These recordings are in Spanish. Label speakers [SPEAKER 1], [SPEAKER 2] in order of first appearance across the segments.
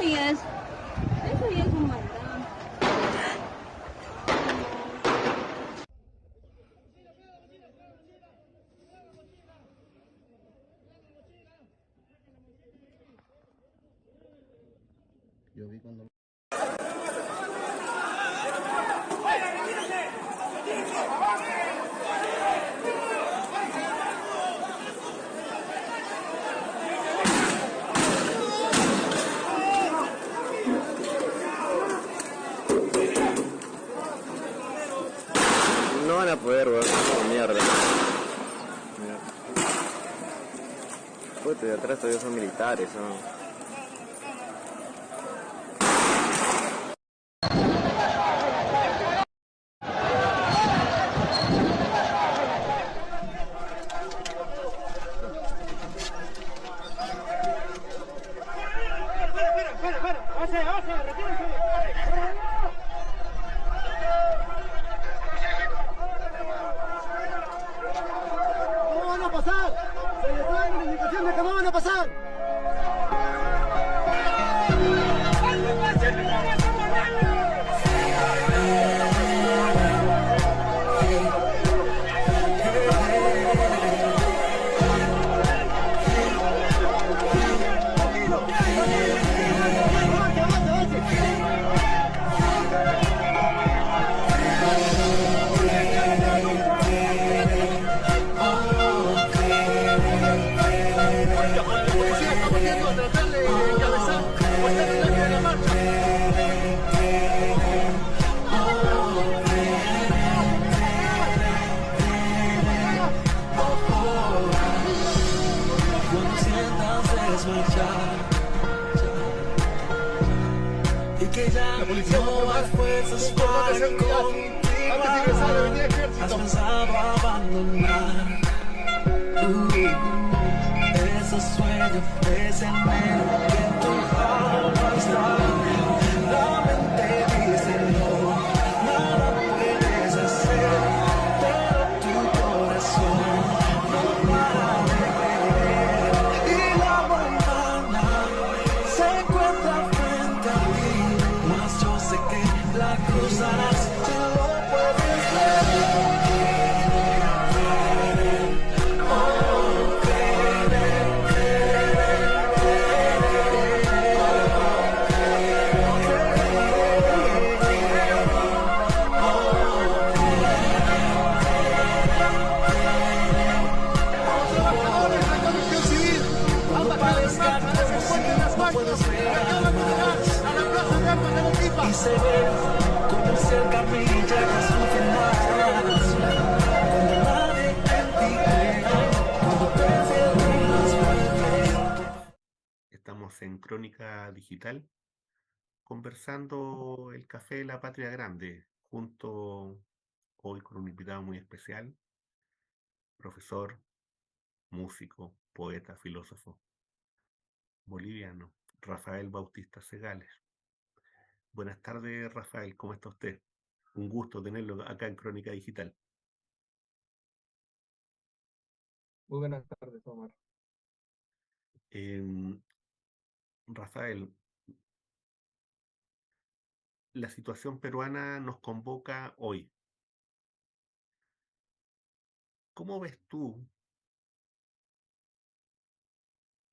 [SPEAKER 1] eso ya es un maldad.
[SPEAKER 2] Yo vi cuando... No van a poder, weón. Oh, mierda. Mira. Puta, de atrás todavía son militares, ¿no?
[SPEAKER 3] ¡No van a pasar! ¡Se les da la indicación de que no van a pasar!
[SPEAKER 4] Y que ya no hay fuerzas para continuar. Has pensado abandonar ese sueño, ese anhelo que en tu alma está. La mente dice no, nada puedes hacer, pero tu corazón no para de creer. Y la mañana se encuentra frente a ti, mas yo sé que la cruzarás, si lo puedes ver. Y se ve como cerca brilla con su final. Cuando nadie en ti crea, cuando prefieres.
[SPEAKER 2] Estamos en Crónica Digital, conversando el café de la Patria Grande, junto hoy con un invitado muy especial, profesor, músico, poeta, filósofo boliviano, Rafael Bautista Segales. Buenas tardes, Rafael, ¿cómo está usted? Un gusto tenerlo acá en Crónica Digital.
[SPEAKER 5] Muy buenas tardes, Omar.
[SPEAKER 2] Rafael, la situación peruana nos convoca hoy. ¿Cómo ves tú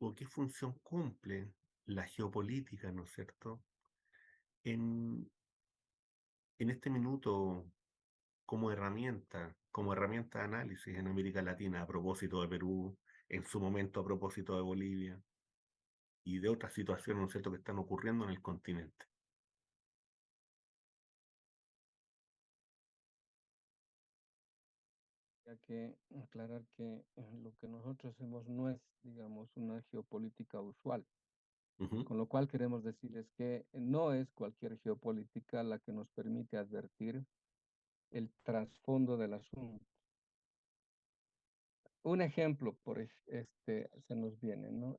[SPEAKER 2] o qué función cumple la geopolítica, ¿no es cierto?, en, en este minuto como herramienta de análisis en América Latina, a propósito de Perú, en su momento a propósito de Bolivia y de otras situaciones, ¿no es cierto?, que están ocurriendo en el continente.
[SPEAKER 5] Hay que aclarar que lo que nosotros hacemos no es, digamos, una geopolítica usual,
[SPEAKER 2] Ujú.
[SPEAKER 5] con lo cual queremos decirles que no es cualquier geopolítica la que nos permite advertir el trasfondo del asunto. Un ejemplo, se nos viene, ¿no?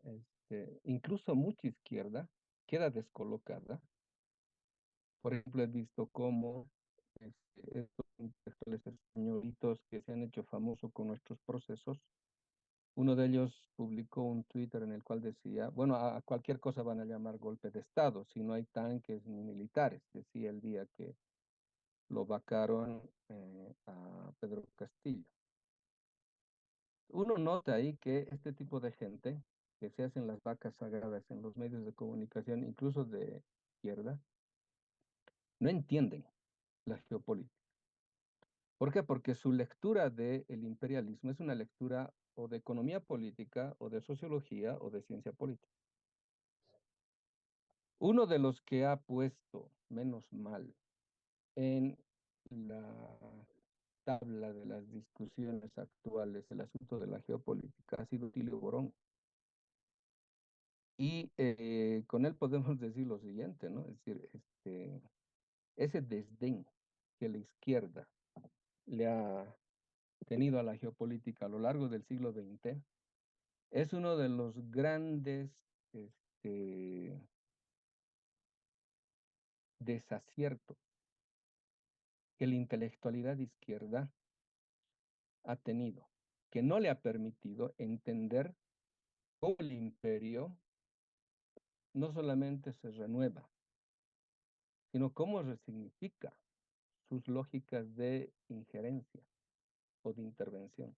[SPEAKER 5] Incluso mucha izquierda queda descolocada. Por ejemplo, he visto cómo estos intelectuales españolitos que se han hecho famosos con nuestros procesos Uno de ellos publicó un Twitter en el cual decía, bueno, a cualquier cosa van a llamar golpe de Estado, si no hay tanques ni militares, decía el día que lo vacaron a Pedro Castillo. Uno nota ahí que este tipo de gente que se hacen las vacas sagradas en los medios de comunicación, incluso de izquierda, no entienden la geopolítica. ¿Por qué? Porque su lectura del imperialismo es una lectura o de economía política, o de sociología, o de ciencia política. Uno de los que ha puesto menos mal en la tabla de las discusiones actuales el asunto de la geopolítica ha sido Tilio Borón. Y con él podemos decir lo siguiente, ¿no? Es decir, ese desdén que la izquierda le ha tenido a la geopolítica a lo largo del siglo XX es uno de los grandes desaciertos que la intelectualidad izquierda ha tenido, que no le ha permitido entender cómo el imperio no solamente se renueva, sino cómo resignifica sus lógicas de injerencia o de intervención.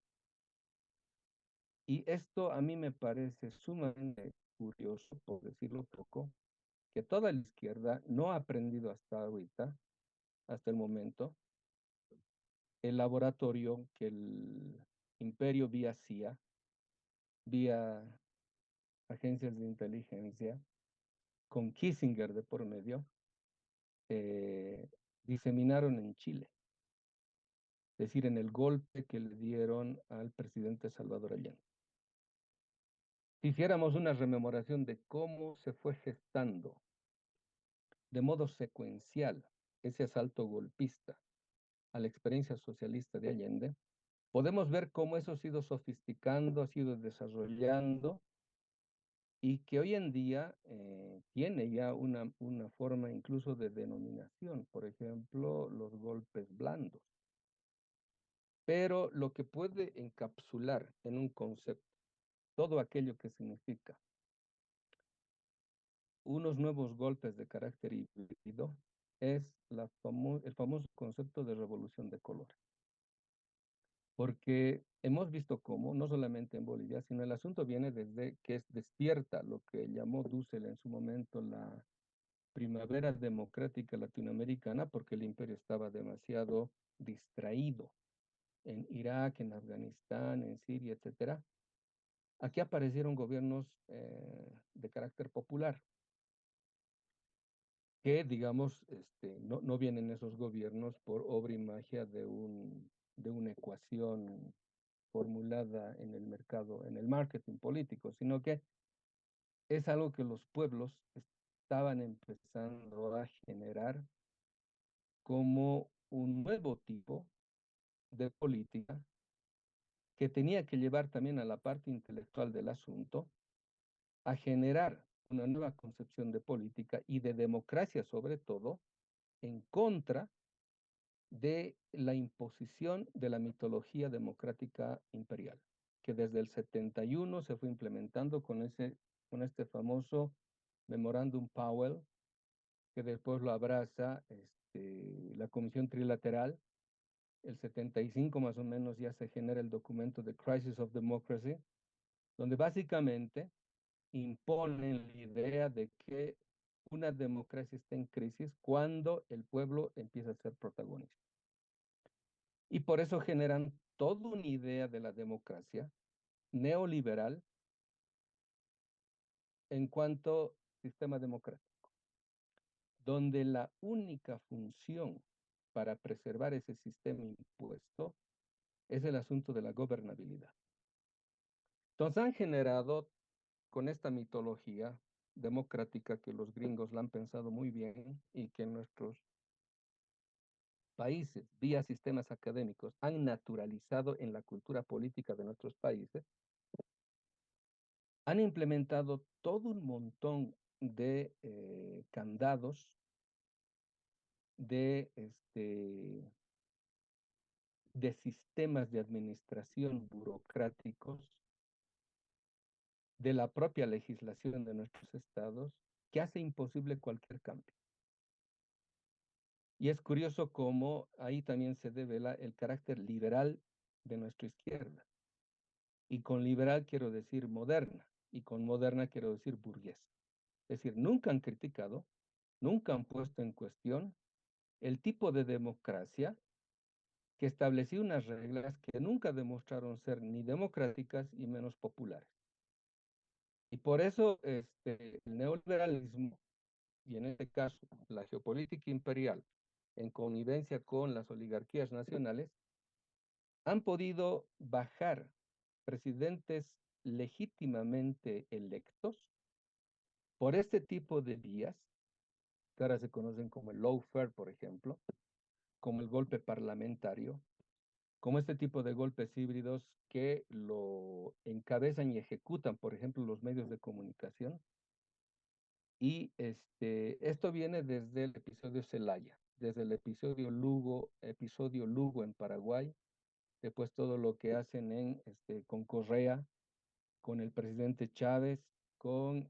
[SPEAKER 5] Y esto a mí me parece sumamente curioso, por decirlo poco, que toda la izquierda no ha aprendido hasta ahorita, hasta el momento, el laboratorio que el imperio vía CIA, vía agencias de inteligencia, con Kissinger de por medio, eh, diseminaron en Chile, es decir, en el golpe que le dieron al presidente Salvador Allende. Si hiciéramos una rememoración de cómo se fue gestando de modo secuencial ese asalto golpista a la experiencia socialista de Allende, podemos ver cómo eso ha sido sofisticando, ha sido desarrollando y que hoy en día tiene ya una forma incluso de denominación, por ejemplo, los golpes blandos. Pero lo que puede encapsular en un concepto todo aquello que significa unos nuevos golpes de carácter híbrido es el famoso concepto de revolución de color. Porque hemos visto cómo, no solamente en Bolivia, sino el asunto viene desde que es despierta lo que llamó Dussel en su momento la primavera democrática latinoamericana, porque el imperio estaba demasiado distraído en Irak, en Afganistán, en Siria, etcétera. Aquí aparecieron gobiernos de carácter popular, que digamos, no vienen esos gobiernos por obra y magia de una ecuación formulada en el mercado, en el marketing político, sino que es algo que los pueblos estaban empezando a generar como un nuevo tipo de política que tenía que llevar también a la parte intelectual del asunto a generar una nueva concepción de política y de democracia sobre todo en contra de la imposición de la mitología democrática imperial, que desde el 71 se fue implementando con este famoso memorándum Powell, que después lo abraza la Comisión Trilateral. El 75 más o menos ya se genera el documento de Crisis of Democracy, donde básicamente imponen la idea de que una democracia está en crisis cuando el pueblo empieza a ser protagonista. Y por eso generan toda una idea de la democracia neoliberal en cuanto sistema democrático, donde la única función para preservar ese sistema impuesto es el asunto de la gobernabilidad. Entonces han generado con esta mitología democrática que los gringos la han pensado muy bien y que nuestros países, vía sistemas académicos, han naturalizado en la cultura política de nuestros países, han implementado todo un montón de candados, de, de sistemas de administración burocráticos de la propia legislación de nuestros estados que hace imposible cualquier cambio. Y es curioso cómo ahí también se devela el carácter liberal de nuestra izquierda. Y con liberal quiero decir moderna, y con moderna quiero decir burguesa. Es decir, nunca han criticado, nunca han puesto en cuestión el tipo de democracia que establecía unas reglas que nunca demostraron ser ni democráticas y menos populares. Y por eso el neoliberalismo, y en este caso la geopolítica imperial, en connivencia con las oligarquías nacionales, han podido bajar presidentes legítimamente electos por este tipo de vías, que ahora se conocen como el lawfare, por ejemplo, como el golpe parlamentario, como este tipo de golpes híbridos que lo encabezan y ejecutan, por ejemplo, los medios de comunicación. Y esto viene desde el episodio Celaya, desde el episodio Lugo en Paraguay, después todo lo que hacen con Correa, con el presidente Chávez, con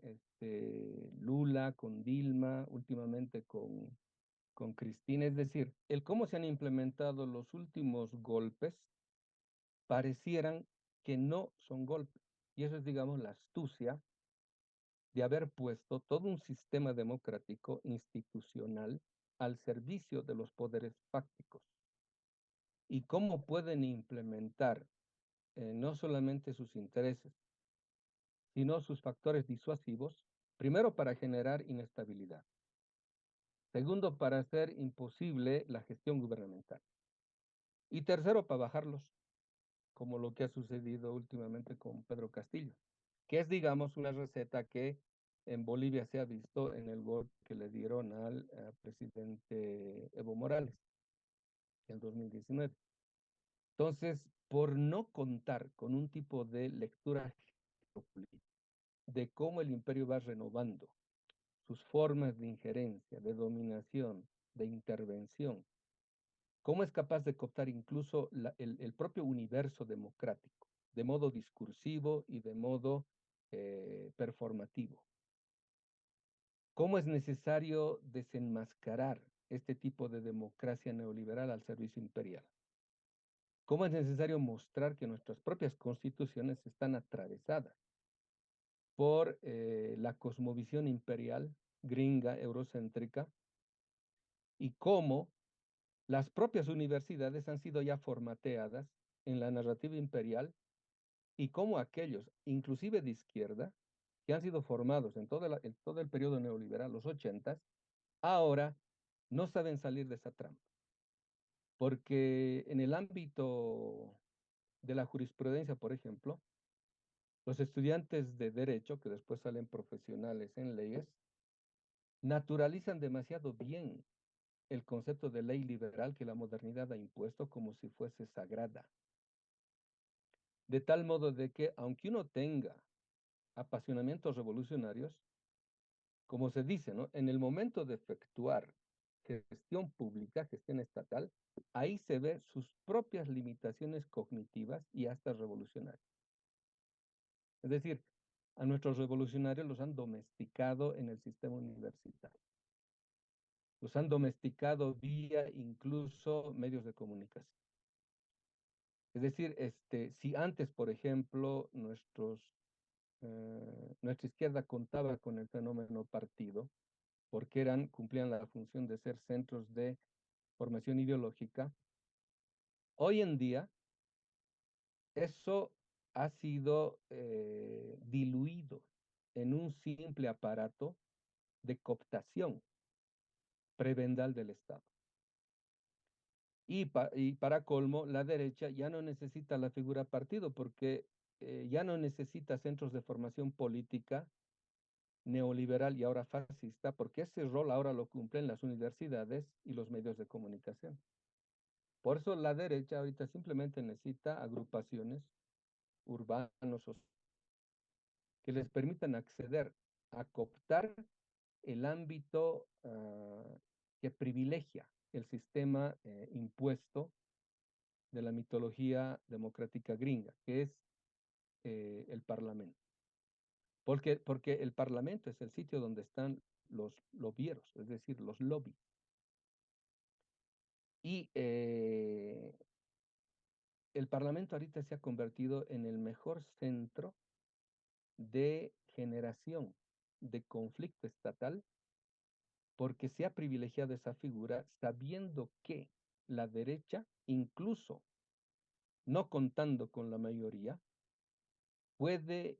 [SPEAKER 5] Lula, con Dilma, últimamente con Cristina. Es decir, el cómo se han implementado los últimos golpes parecieran que no son golpes. Y eso es, digamos, la astucia de haber puesto todo un sistema democrático institucional al servicio de los poderes fácticos. Y cómo pueden implementar no solamente sus intereses, sino sus factores disuasivos, primero para generar inestabilidad, segundo para hacer imposible la gestión gubernamental y tercero para bajarlos, como lo que ha sucedido últimamente con Pedro Castillo, que es, digamos, una receta que en Bolivia se ha visto en el golpe que le dieron al presidente Evo Morales en 2019. Entonces, por no contar con un tipo de lectura de cómo el imperio va renovando sus formas de injerencia, de dominación, de intervención, cómo es capaz de cooptar incluso el propio universo democrático, de modo discursivo y de modo performativo. ¿Cómo es necesario desenmascarar este tipo de democracia neoliberal al servicio imperial? ¿Cómo es necesario mostrar que nuestras propias constituciones están atravesadas por la cosmovisión imperial, gringa, eurocéntrica, y cómo las propias universidades han sido ya formateadas en la narrativa imperial y cómo aquellos, inclusive de izquierda, que han sido formados en todo el periodo neoliberal, los 80, ahora no saben salir de esa trampa? Porque en el ámbito de la jurisprudencia, por ejemplo, los estudiantes de derecho, que después salen profesionales en leyes, naturalizan demasiado bien el concepto de ley liberal que la modernidad ha impuesto como si fuese sagrada. De tal modo de que, aunque uno tenga apasionamientos revolucionarios, como se dice, ¿no? En el momento de efectuar gestión pública, gestión estatal, ahí se ve sus propias limitaciones cognitivas y hasta revolucionarias. Es decir, a nuestros revolucionarios los han domesticado en el sistema universitario. Los han domesticado vía incluso medios de comunicación. Es decir, si antes, por ejemplo, nuestra izquierda contaba con el fenómeno partido, porque cumplían la función de ser centros de formación ideológica, hoy en día eso ha sido diluido en un simple aparato de cooptación prebendal del Estado. Y para colmo, la derecha ya no necesita la figura partido porque ya no necesita centros de formación política neoliberal y ahora fascista, porque ese rol ahora lo cumplen las universidades y los medios de comunicación. Por eso la derecha ahorita simplemente necesita agrupaciones urbanos que les permitan acceder a cooptar el ámbito que privilegia el sistema impuesto de la mitología democrática gringa, que es el Parlamento. porque el Parlamento es el sitio donde están los lobieros, es decir, los lobbies. Y el Parlamento ahorita se ha convertido en el mejor centro de generación de conflicto estatal porque se ha privilegiado esa figura sabiendo que la derecha, incluso no contando con la mayoría, puede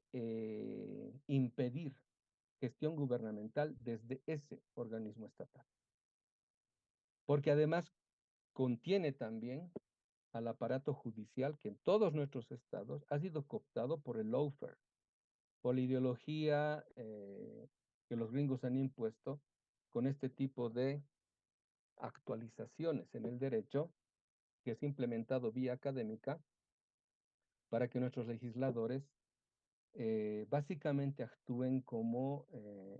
[SPEAKER 5] impedir gestión gubernamental desde ese organismo estatal. Porque además contiene también al aparato judicial que en todos nuestros estados ha sido cooptado por el lawfare, por la ideología que los gringos han impuesto con este tipo de actualizaciones en el derecho que es implementado vía académica para que nuestros legisladores básicamente actúen como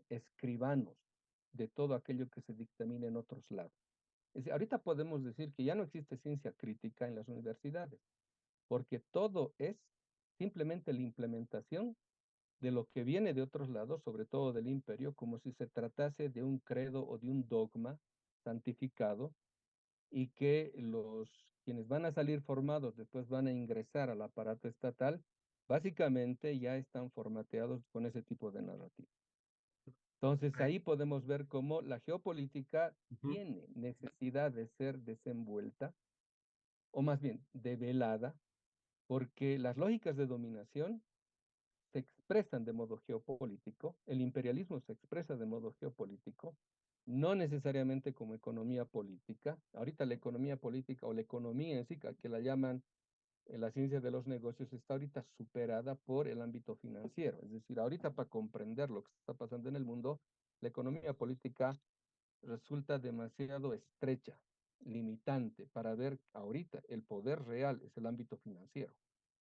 [SPEAKER 5] escribanos de todo aquello que se dictamina en otros lados. Es decir, ahorita podemos decir que ya no existe ciencia crítica en las universidades, porque todo es simplemente la implementación de lo que viene de otros lados, sobre todo del imperio, como si se tratase de un credo o de un dogma santificado y que quienes van a salir formados después van a ingresar al aparato estatal, básicamente ya están formateados con ese tipo de narrativa. Entonces
[SPEAKER 2] Rafael,
[SPEAKER 5] ahí podemos ver cómo la geopolítica
[SPEAKER 2] ujú.
[SPEAKER 5] tiene necesidad de ser desenvuelta, o más bien develada, porque las lógicas de dominación se expresan de modo geopolítico, el imperialismo se expresa de modo geopolítico, no necesariamente como economía política. Ahorita la economía política o la economía en sí, que la llaman la ciencia de los negocios, está ahorita superada por el ámbito financiero. Es decir, ahorita para comprender lo que está pasando en el mundo, la economía política resulta demasiado estrecha, limitante para ver ahorita el poder real es el ámbito financiero.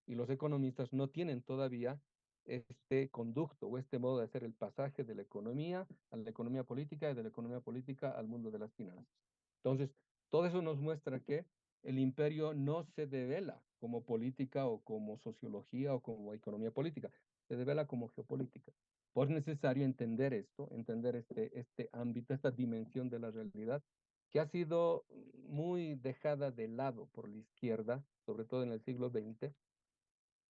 [SPEAKER 5] Y los economistas no tienen todavía este conducto o este modo de hacer el pasaje de la economía a la economía política y de la economía política al mundo de las finanzas. Entonces, todo eso nos muestra que el imperio no se devela como política o como sociología o como economía política, se devela como geopolítica. Pues es necesario entender esto, entender este ámbito, esta dimensión de la realidad, que ha sido muy dejada de lado por la izquierda, sobre todo en el siglo XX,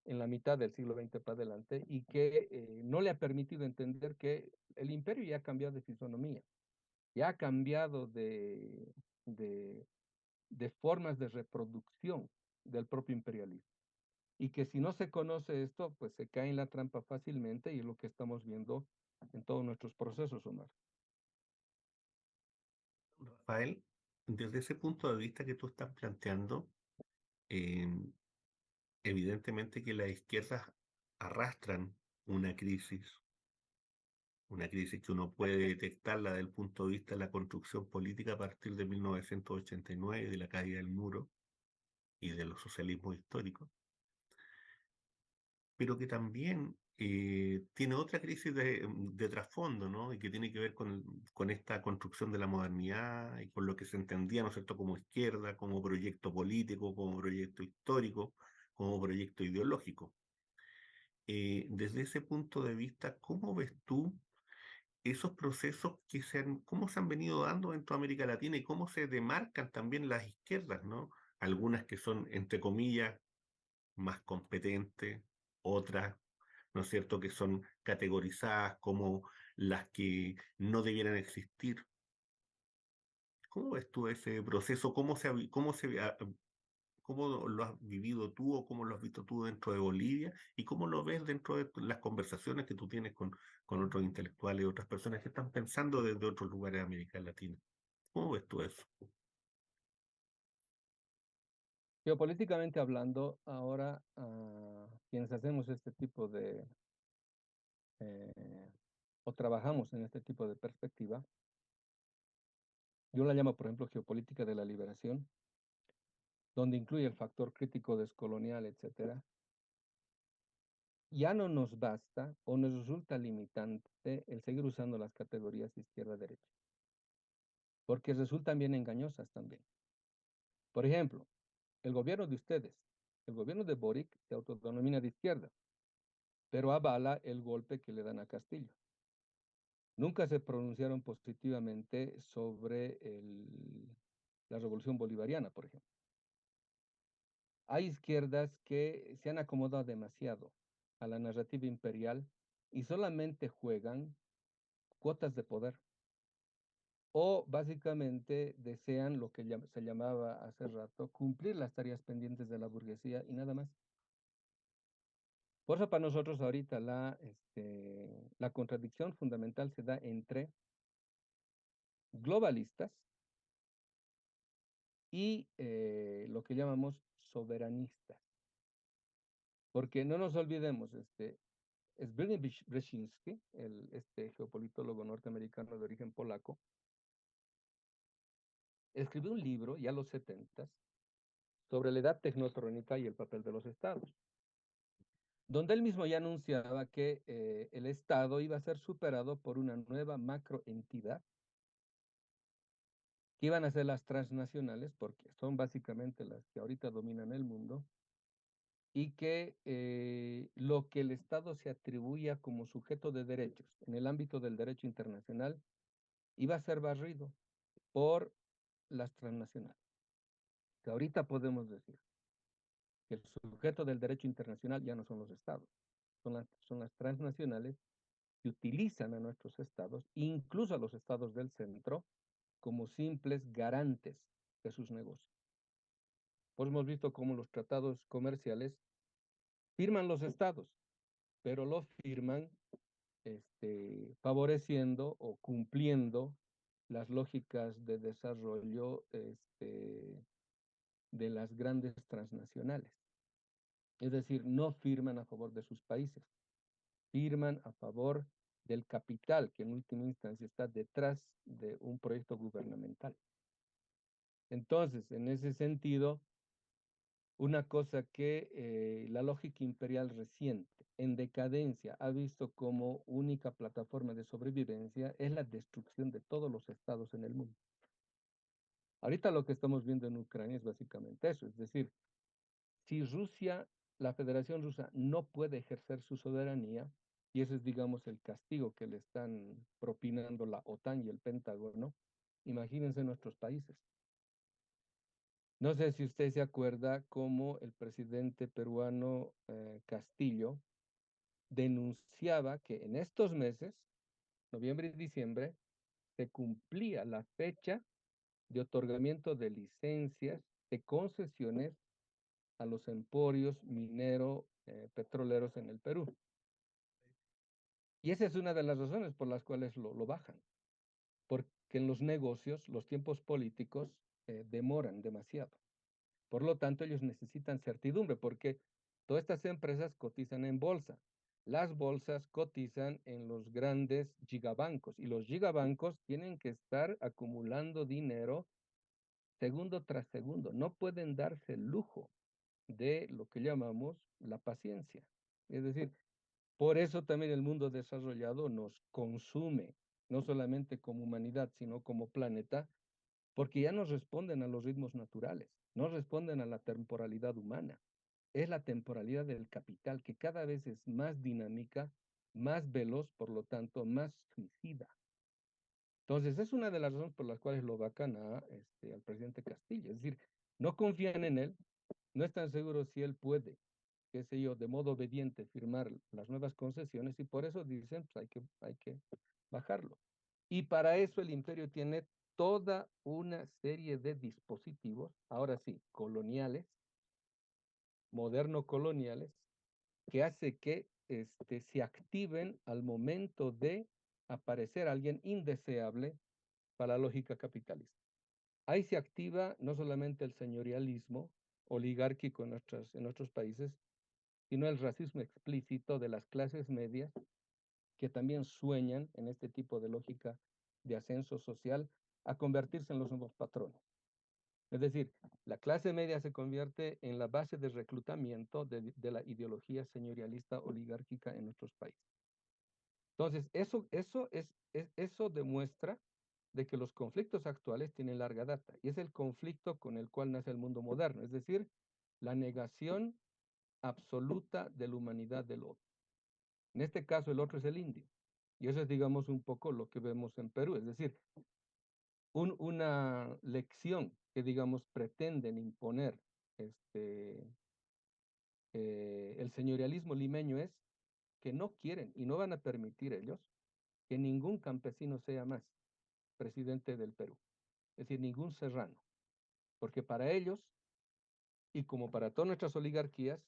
[SPEAKER 5] en la mitad del siglo XX para adelante, y que no le ha permitido entender que el imperio ya ha cambiado de fisonomía, ya ha cambiado de, de formas de reproducción del propio imperialismo. Y que si no se conoce esto, pues se cae en la trampa fácilmente y es lo que estamos viendo en todos nuestros procesos, Omar.
[SPEAKER 2] Rafael, desde ese punto de vista que tú estás planteando, em, evidentemente que las izquierdas arrastran una una crisis que uno puede detectarla desde el punto de vista de la construcción política a partir de 1989, de la caída del muro y de los socialismos históricos, pero que también tiene otra crisis de trasfondo, ¿no? Y que tiene que ver con esta construcción de la modernidad y con lo que se entendía, ¿no es cierto?, como izquierda, como proyecto político, como proyecto histórico, como proyecto ideológico. Desde ese punto de vista, ¿cómo ves tú esos procesos cómo se han venido dando dentro de América Latina y cómo se demarcan también las izquierdas, ¿no? Algunas que son, entre comillas, más competentes, otras, ¿no es cierto?, que son categorizadas como las que no debieran existir. ¿Cómo ves tú ese proceso? ¿Cómo lo has vivido tú o cómo lo has visto tú dentro de Bolivia y cómo lo ves dentro de las conversaciones que tú tienes con otros intelectuales y otras personas que están pensando desde otros lugares de América Latina? ¿Cómo ves tú eso?
[SPEAKER 5] Geopolíticamente hablando, ahora quienes hacemos este tipo eh, o trabajamos en este tipo de perspectiva, yo la llamo, por ejemplo, geopolítica de la liberación, donde incluye el factor crítico descolonial, etcétera, ya no nos basta o nos resulta limitante el seguir usando las categorías izquierda-derecha, porque resultan bien engañosas también. Por ejemplo, el gobierno de ustedes, el gobierno de Boric se autodenomina de izquierda, pero avala el golpe que le dan a Castillo. Nunca se pronunciaron positivamente sobre la revolución bolivariana, por ejemplo. Hay izquierdas que se han acomodado demasiado a la narrativa imperial y solamente juegan cuotas de poder o básicamente desean lo que se llamaba hace rato cumplir las tareas pendientes de la burguesía y nada más. Por eso para nosotros ahorita la contradicción fundamental se da entre globalistas y lo que llamamos soberanistas. Porque no nos olvidemos, Zbigniew Brzezinski, este geopolitólogo norteamericano de origen polaco, escribió un libro, ya los 70s, sobre la edad tecnotrónica y el papel de los estados, donde él mismo ya anunciaba que el Estado iba a ser superado por una nueva macroentidad, que iban a ser las transnacionales, porque son básicamente las que ahorita dominan el mundo, y que lo que el Estado se atribuía como sujeto de derechos en el ámbito del derecho internacional iba a ser barrido por las transnacionales. Que ahorita podemos decir que el sujeto del derecho internacional ya no son los estados, son las transnacionales que utilizan a nuestros estados, incluso a los estados del centro, como simples garantes de sus negocios. Pues hemos visto cómo los tratados comerciales firman los estados, pero lo firman favoreciendo o cumpliendo las lógicas de desarrollo de las grandes transnacionales. Es decir, no firman a favor de sus países, firman a favor del capital que en última instancia está detrás de un proyecto gubernamental. Entonces, en ese sentido, una cosa que la lógica imperial reciente, en decadencia, ha visto como única plataforma de sobrevivencia es la destrucción de todos los estados en el mundo. Ahorita lo que estamos viendo en Ucrania es básicamente eso, es decir, si Rusia, la Federación Rusa, no puede ejercer su soberanía, y ese es, digamos, el castigo que le están propinando la OTAN y el Pentágono, imagínense nuestros países. No sé si usted se acuerda cómo el presidente peruano Castillo denunciaba que en estos meses, noviembre y diciembre, se cumplía la fecha de otorgamiento de licencias, de concesiones a los emporios minero petroleros en el Perú. Y esa es una de las razones por las cuales lo bajan, porque en los negocios los tiempos políticos demoran demasiado. Por lo tanto, ellos necesitan certidumbre porque todas estas empresas cotizan en bolsa. Las bolsas cotizan en los grandes gigabancos y los gigabancos tienen que estar acumulando dinero segundo tras segundo. No pueden darse el lujo de lo que llamamos la paciencia. Es decir, por eso también el mundo desarrollado nos consume, no solamente como humanidad, sino como planeta, porque ya no responden a los ritmos naturales, no responden a la temporalidad humana. Es la temporalidad del capital que cada vez es más dinámica, más veloz, por lo tanto, más suicida. Entonces, es una de las razones por las cuales lo vacan al presidente Castillo. Es decir, no confían en él, no están seguros si él puede, qué sé yo, de modo obediente firmar las nuevas concesiones y por eso dicen, pues hay que bajarlo. Y para eso el imperio tiene toda una serie de dispositivos, ahora sí, coloniales, moderno-coloniales, que hace que se activen al momento de aparecer alguien indeseable para la lógica capitalista. Ahí se activa no solamente el señorialismo oligárquico en nuestros países, sino el racismo explícito de las clases medias que también sueñan en este tipo de lógica de ascenso social a convertirse en los nuevos patrones. Es decir, la clase media se convierte en la base de reclutamiento de la ideología señorialista oligárquica en nuestros países. Entonces, eso demuestra de que los conflictos actuales tienen larga data y es el conflicto con el cual nace el mundo moderno, es decir, la negación absoluta de la humanidad del otro. En este caso, el otro es el indio. Y eso es, digamos, un poco lo que vemos en Perú. Es decir, una lección que, digamos, pretenden imponer este, el señorialismo limeño es que no quieren y no van a permitir ellos que ningún campesino sea más presidente del Perú. Es decir, ningún serrano. Porque para ellos, y como para todas nuestras oligarquías,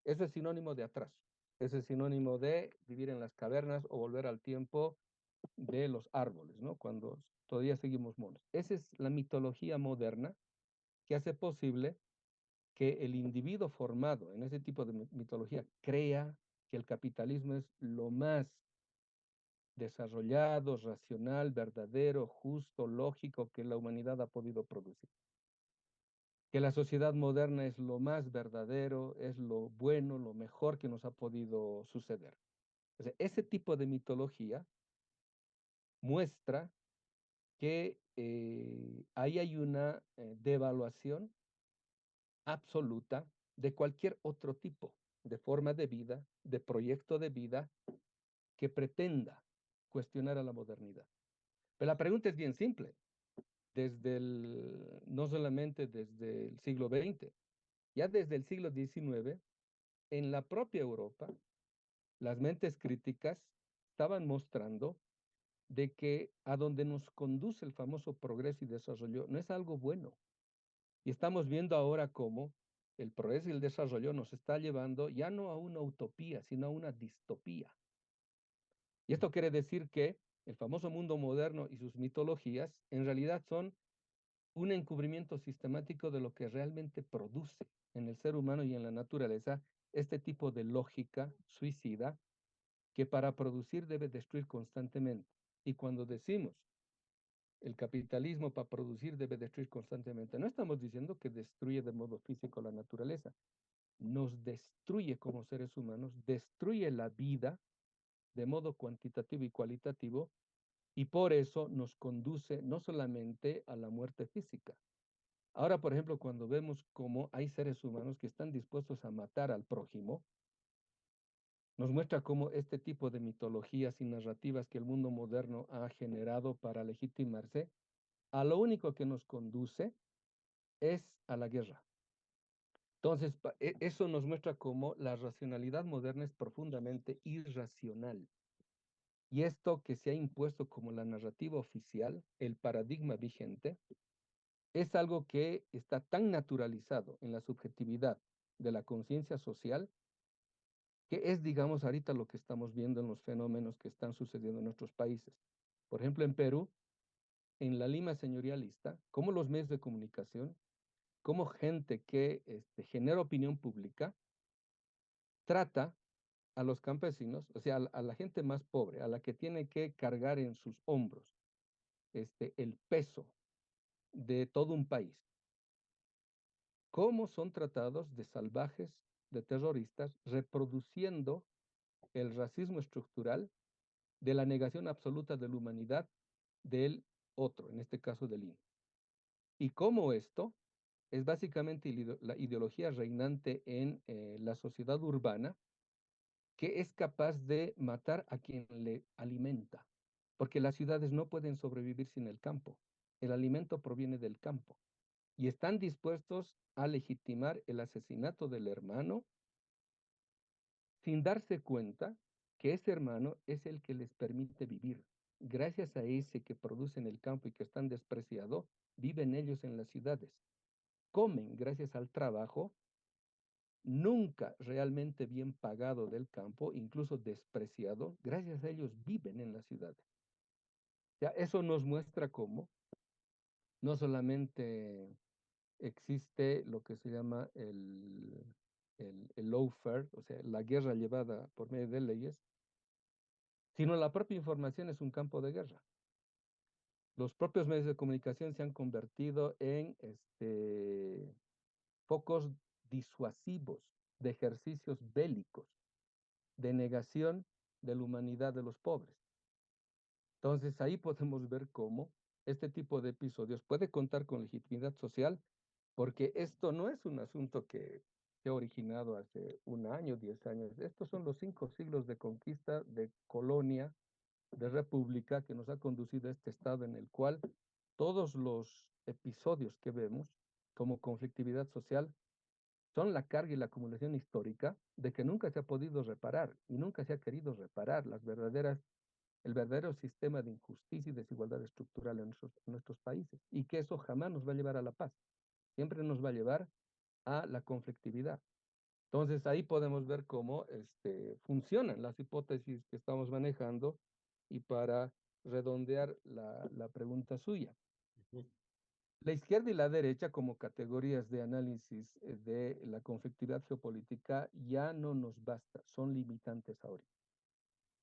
[SPEAKER 5] eso es sinónimo de atraso. Eso es sinónimo de vivir en las cavernas o volver al tiempo de los árboles, ¿no? Cuando todavía seguimos monos. Esa es la mitología moderna que hace posible que el individuo formado en ese tipo de mitología crea que el capitalismo es lo más desarrollado, racional, verdadero, justo, lógico que la humanidad ha podido producir. Que la sociedad moderna es lo más verdadero, es lo bueno, lo mejor que nos ha podido suceder. O sea, ese tipo de mitología muestra que ahí hay una devaluación absoluta de cualquier otro tipo de forma de vida, de proyecto de vida que pretenda cuestionar a la modernidad. Pero la pregunta es bien simple. No solamente desde el siglo XX, ya desde el siglo XIX, en la propia Europa, las mentes críticas estaban mostrando de que a donde nos conduce el famoso progreso y desarrollo no es algo bueno. Y estamos viendo ahora cómo el progreso y el desarrollo nos está llevando ya no a una utopía, sino a una distopía. Y esto quiere decir que el famoso mundo moderno y sus mitologías en realidad son un encubrimiento sistemático de lo que realmente produce en el ser humano y en la naturaleza este tipo de lógica suicida que para producir debe destruir constantemente. Y cuando decimos el capitalismo para producir debe destruir constantemente, no estamos diciendo que destruye de modo físico la naturaleza, nos destruye como seres humanos, destruye la vida de modo cuantitativo y cualitativo, y por eso nos conduce no solamente a la muerte física. Ahora, por ejemplo, cuando vemos cómo hay seres humanos que están dispuestos a matar al prójimo, nos muestra cómo este tipo de mitologías y narrativas que el mundo moderno ha generado para legitimarse, a lo único que nos conduce es a la guerra. Entonces, eso nos muestra cómo la racionalidad moderna es profundamente irracional. Y esto que se ha impuesto como la narrativa oficial, el paradigma vigente, es algo que está tan naturalizado en la subjetividad de la conciencia social, que es, digamos, ahorita lo que estamos viendo en los fenómenos que están sucediendo en nuestros países. Por ejemplo, en Perú, en la Lima señorialista, como los medios de comunicación, como gente que genera opinión pública, trata a los campesinos, o sea, a la gente más pobre, a la que tiene que cargar en sus hombros el peso de todo un país, cómo son tratados de salvajes, de terroristas, reproduciendo el racismo estructural de la negación absoluta de la humanidad del otro, en este caso del indio. Y cómo esto es básicamente la ideología reinante en la sociedad urbana, que es capaz de matar a quien le alimenta, porque las ciudades no pueden sobrevivir sin el campo. El alimento proviene del campo y están dispuestos a legitimar el asesinato del hermano sin darse cuenta que ese hermano es el que les permite vivir. Gracias a ese que produce en el campo y que es tan despreciado, viven ellos en las ciudades. Comen gracias al trabajo nunca realmente bien pagado del campo, incluso despreciado, gracias a ellos viven en las ciudades. Ya, eso nos muestra cómo no solamente existe lo que se llama el lawfare, o sea, la guerra llevada por medio de leyes, sino la propia información es un campo de guerra. Los propios medios de comunicación se han convertido en focos disuasivos de ejercicios bélicos, de negación de la humanidad de los pobres. Entonces ahí podemos ver cómo este tipo de episodios puede contar con legitimidad social, porque esto no es un asunto que se ha originado hace un año, 10 años. Estos son los 5 siglos de conquista, de colonia, de república que nos ha conducido a este estado en el cual todos los episodios que vemos como conflictividad social son la carga y la acumulación histórica de que nunca se ha podido reparar y nunca se ha querido reparar el verdadero sistema de injusticia y desigualdad estructural en nuestros países, y que eso jamás nos va a llevar a la paz, siempre nos va a llevar a la conflictividad. Entonces ahí podemos ver cómo funcionan las hipótesis que estamos manejando, y para redondear la pregunta suya.
[SPEAKER 2] Ujú.
[SPEAKER 5] La izquierda y la derecha como categorías de análisis de la conflictividad geopolítica ya no nos basta, son limitantes ahora.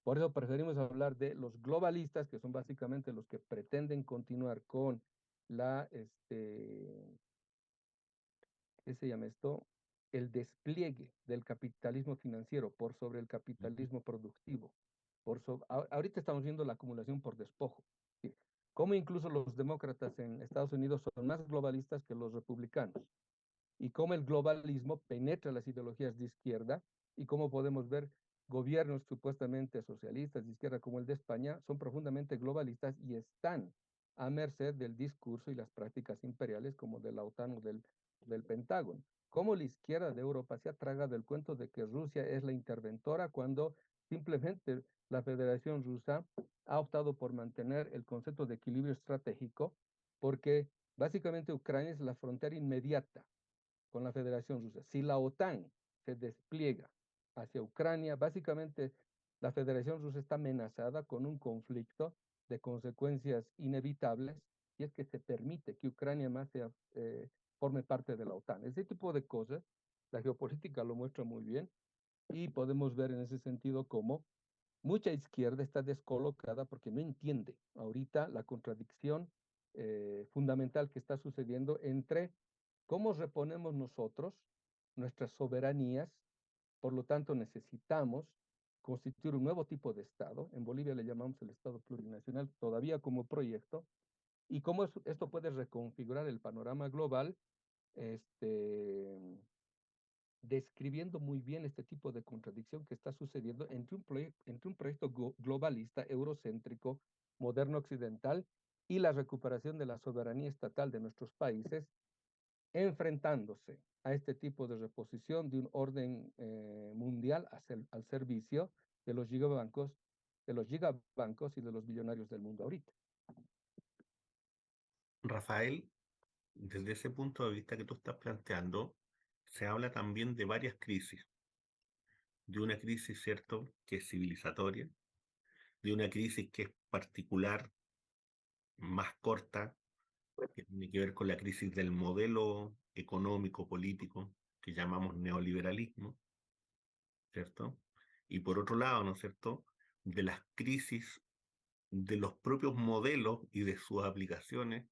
[SPEAKER 5] Por eso preferimos hablar de los globalistas, que son básicamente los que pretenden continuar con la, ¿qué se llama esto? El despliegue del capitalismo financiero por sobre el
[SPEAKER 2] Ujú.
[SPEAKER 5] capitalismo productivo. Ahorita estamos viendo la acumulación por despojo. ¿Sí? Como incluso los demócratas en Estados Unidos son más globalistas que los republicanos, y cómo el globalismo penetra las ideologías de izquierda, y cómo podemos ver gobiernos supuestamente socialistas de izquierda como el de España son profundamente globalistas y están a merced del discurso y las prácticas imperiales como de la OTAN o del Pentágono. Cómo la izquierda de Europa se ha tragado el cuento de que Rusia es la interventora, cuando simplemente la Federación Rusa ha optado por mantener el concepto de equilibrio estratégico, porque básicamente Ucrania es la frontera inmediata con la Federación Rusa. Si la OTAN se despliega hacia Ucrania, básicamente la Federación Rusa está amenazada con un conflicto de consecuencias inevitables, y es que se permite que Ucrania más forme parte de la OTAN. Ese tipo de cosas, la geopolítica lo muestra muy bien, y podemos ver en ese sentido cómo mucha izquierda está descolocada porque no entiende ahorita la contradicción fundamental que está sucediendo entre cómo reponemos nosotros nuestras soberanías. Por lo tanto, necesitamos constituir un nuevo tipo de Estado. En Bolivia le llamamos el Estado plurinacional todavía como proyecto, y cómo esto puede reconfigurar el panorama global, este, describiendo muy bien este tipo de contradicción que está sucediendo entre un proyecto globalista, eurocéntrico, moderno occidental, y la recuperación de la soberanía estatal de nuestros países, enfrentándose a este tipo de reposición de un orden mundial al servicio de los gigabancos y de los billonarios del mundo ahorita.
[SPEAKER 2] Rafael, desde ese punto de vista que tú estás planteando, se habla también de varias crisis, de una crisis, ¿cierto?, que es civilizatoria, de una crisis que es particular, más corta, que tiene que ver con la crisis del modelo económico, político, que llamamos neoliberalismo, ¿cierto? Y por otro lado, ¿no es cierto?, de las crisis de los propios modelos y de sus aplicaciones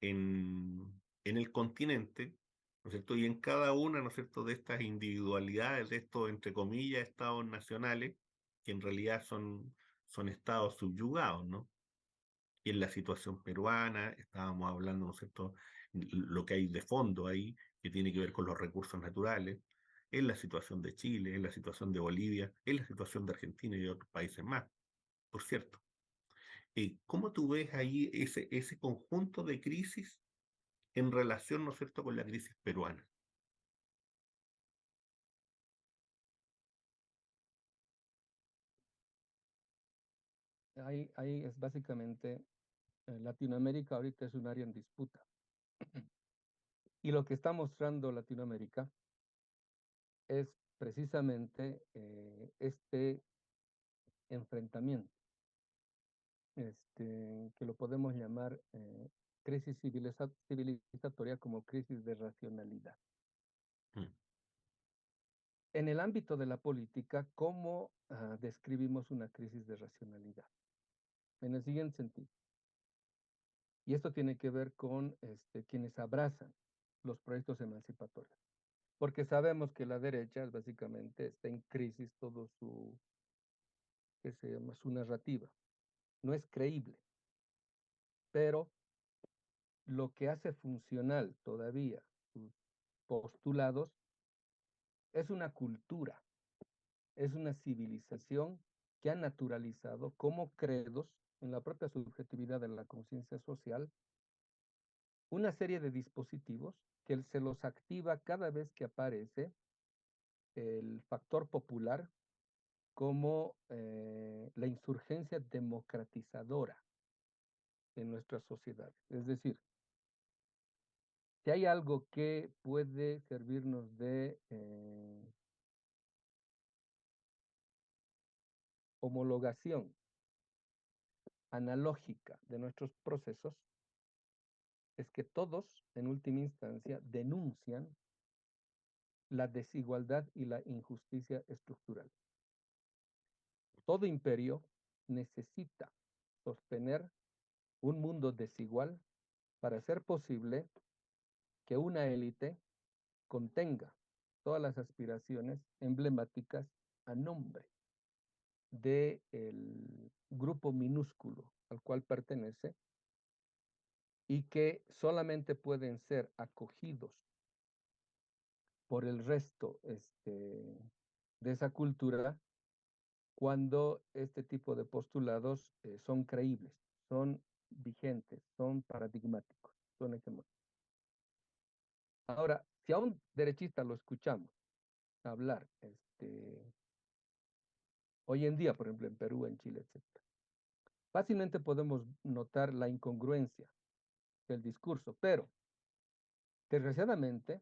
[SPEAKER 2] en el continente, ¿no es cierto? Y en cada una, ¿no es cierto?, de estas individualidades, de estos, entre comillas, estados nacionales, que en realidad son estados subyugados, ¿no? Y en la situación peruana, estábamos hablando, ¿no es cierto?, lo que hay de fondo ahí, que tiene que ver con los recursos naturales, en la situación de Chile, en la situación de Bolivia, en la situación de Argentina y de otros países más, por cierto. ¿Cómo tú ves ahí ese conjunto de crisis en relación, ¿no es cierto?, con la crisis peruana?
[SPEAKER 5] Ahí es básicamente, Latinoamérica ahorita es un área en disputa. Y lo que está mostrando Latinoamérica es precisamente este enfrentamiento, que lo podemos llamar crisis civilizatoria, como crisis de racionalidad.
[SPEAKER 2] Mm.
[SPEAKER 5] En el ámbito de la política, ¿cómo describimos una crisis de racionalidad? En el siguiente sentido, y esto tiene que ver con quienes abrazan los proyectos emancipatorios, porque sabemos que la derecha básicamente está en crisis todo ¿qué se llama?, su narrativa. No es creíble, pero lo que hace funcional todavía sus postulados es una cultura, es una civilización que ha naturalizado como credos en la propia subjetividad de la conciencia social una serie de dispositivos que se los activa cada vez que aparece el factor popular como la insurgencia democratizadora en nuestras sociedades. Es decir, si hay algo que puede servirnos de homologación analógica de nuestros procesos, es que todos, en última instancia, denuncian la desigualdad y la injusticia estructural. Todo imperio necesita sostener un mundo desigual para hacer posible que una élite contenga todas las aspiraciones emblemáticas a nombre del grupo minúsculo al cual pertenece y que solamente pueden ser acogidos por el resto de esa cultura cuando este tipo de postulados son creíbles, son vigentes, son paradigmáticos, son hegemónicos. Ahora, si a un derechista lo escuchamos hablar hoy en día, por ejemplo, en Perú, en Chile, etc., fácilmente podemos notar la incongruencia del discurso, pero desgraciadamente